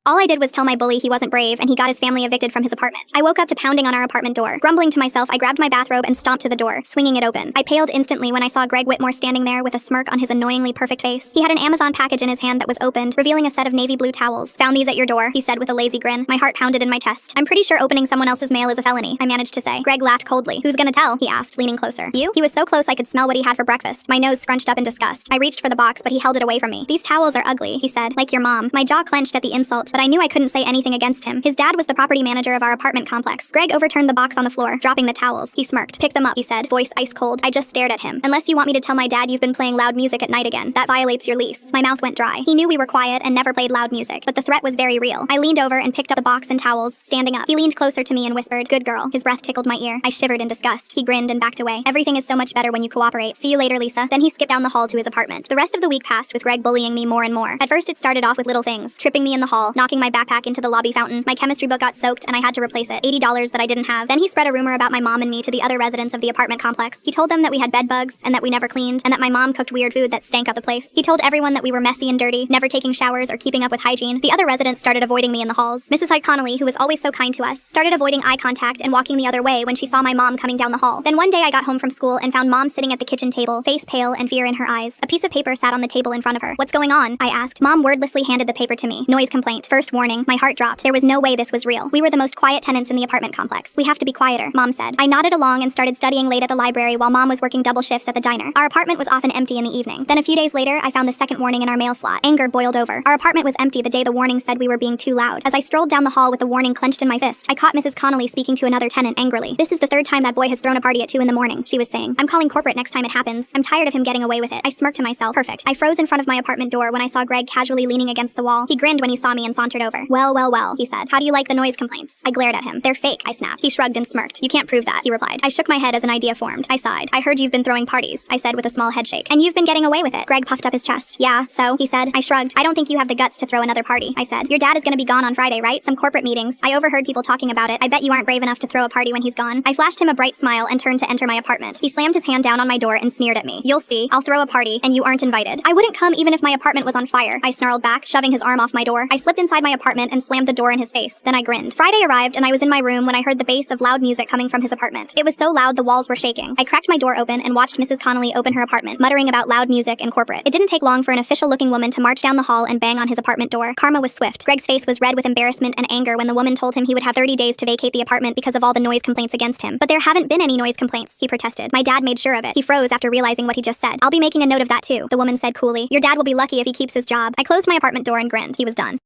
All I did was tell my bully he wasn't brave and he got his family evicted from his apartment. I woke up to pounding on our apartment door. Grumbling to myself, I grabbed my bathrobe and stomped to the door, swinging it open. I paled instantly when I saw Greg Whitmore standing there with a smirk on his annoyingly perfect face. He had an Amazon package in his hand that was opened, revealing a set of navy blue towels. "Found these at your door," he said with a lazy grin. My heart pounded in my chest. "I'm pretty sure opening someone else's mail is a felony," I managed to say. Greg laughed coldly. "Who's gonna tell?" he asked, leaning closer. "You?" He was so close I could smell what he had for breakfast. My nose scrunched up in disgust. I reached for the box, but he held it away from me. "These towels are ugly," he said, "like your mom." My jaw clenched at the insult, but I knew I couldn't say anything against him. His dad was the property manager of our apartment complex. Greg overturned the box on the floor, dropping the towels. He smirked. "Pick them up," he said, voice ice cold. I just stared at him. "Unless you want me to tell my dad you've been playing loud music at night again. That violates your lease." My mouth went dry. He knew we were quiet and never played loud music, but the threat was very real. I leaned over and picked up the box and towels, standing up. He leaned closer to me and whispered, "Good girl." His breath tickled my ear. I shivered in disgust. He grinned and backed away. "Everything is so much better when you cooperate. See you later, Lisa." Then he skipped down the hall to his apartment. The rest of the week passed with Greg bullying me more and more. At first it started off with little things, tripping me in the hall, knocking my backpack into the lobby fountain. My chemistry book got soaked and I had to replace it. $80 that I didn't have. Then he spread a rumor about my mom and me to the other residents of the apartment complex. He told them that we had bed bugs and that we never cleaned and that my mom cooked weird food that stank up the place. He told everyone that we were messy and dirty, never taking showers or keeping up with hygiene. The other residents started avoiding me in the halls. Mrs. Hyde Connolly, who was always so kind to us, started avoiding eye contact and walking the other way when she saw my mom coming down the hall. Then one day I got home from school and found Mom sitting at the kitchen table, face pale and fear in her eyes. A piece of paper sat on the table in front of her. "What's going on?" I asked. Mom wordlessly handed the paper to me. "Noise complaint." First warning. My heart dropped. There was no way this was real. We were the most quiet tenants in the apartment complex. "We have to be quieter," Mom said. I nodded along and started studying late at the library while Mom was working double shifts at the diner. Our apartment was often empty in the evening. Then a few days later, I found the second warning in our mail slot. Anger boiled over. Our apartment was empty the day the warning said we were being too loud. As I strolled down the hall with the warning clenched in my fist, I caught Mrs. Connolly speaking to another tenant angrily. "This is the third time that boy has thrown a party at 2 in the morning," she was saying. "I'm calling corporate next time it happens. I'm tired of him getting away with it." I smirked to myself. Perfect. I froze in front of my apartment door when I saw Greg casually leaning against the wall. He grinned when he saw me and sauntered over. Well, he said. "How do you like the noise complaints?" I glared at him. "They're fake," I snapped. He shrugged and smirked. "You can't prove that," he replied. I shook my head as an idea formed. I sighed. "I heard you've been throwing parties," I said with a small headshake. "And you've been getting away with it." Greg puffed up his chest. "Yeah, so," he said. I shrugged. "I don't think you have the guts to throw another party," I said. "Your dad is gonna be gone on Friday, right? Some corporate meetings. I overheard people talking about it. I bet you aren't brave enough to throw a party when he's gone." I flashed him a bright smile and turned to enter my apartment. He slammed his hand down on my door and sneered at me. "You'll see. I'll throw a party, and you aren't invited." "I wouldn't come even if my apartment was on fire," I snarled back, shoving his arm off my door. I slipped inside my apartment and slammed the door in his face. Then I grinned. Friday arrived, and I was in my room when I heard the bass of loud music coming from his apartment. It was so loud the walls were shaking. I cracked my door open and watched Mrs. Connolly open her apartment, muttering about loud music and corporate. It didn't take long for an official-looking woman to march down the hall and bang on his apartment door. Karma was swift. Greg's face was red with embarrassment and anger when the woman told him he would have 30 days to vacate the apartment because of all the noise complaints against him. "But there haven't been any noise complaints," he protested. "My dad made sure of it." He froze after realizing what he just said. "I'll be making a note of that too," the woman said coolly. "Your dad will be lucky if he keeps his job." I closed my apartment door and grinned. He was done.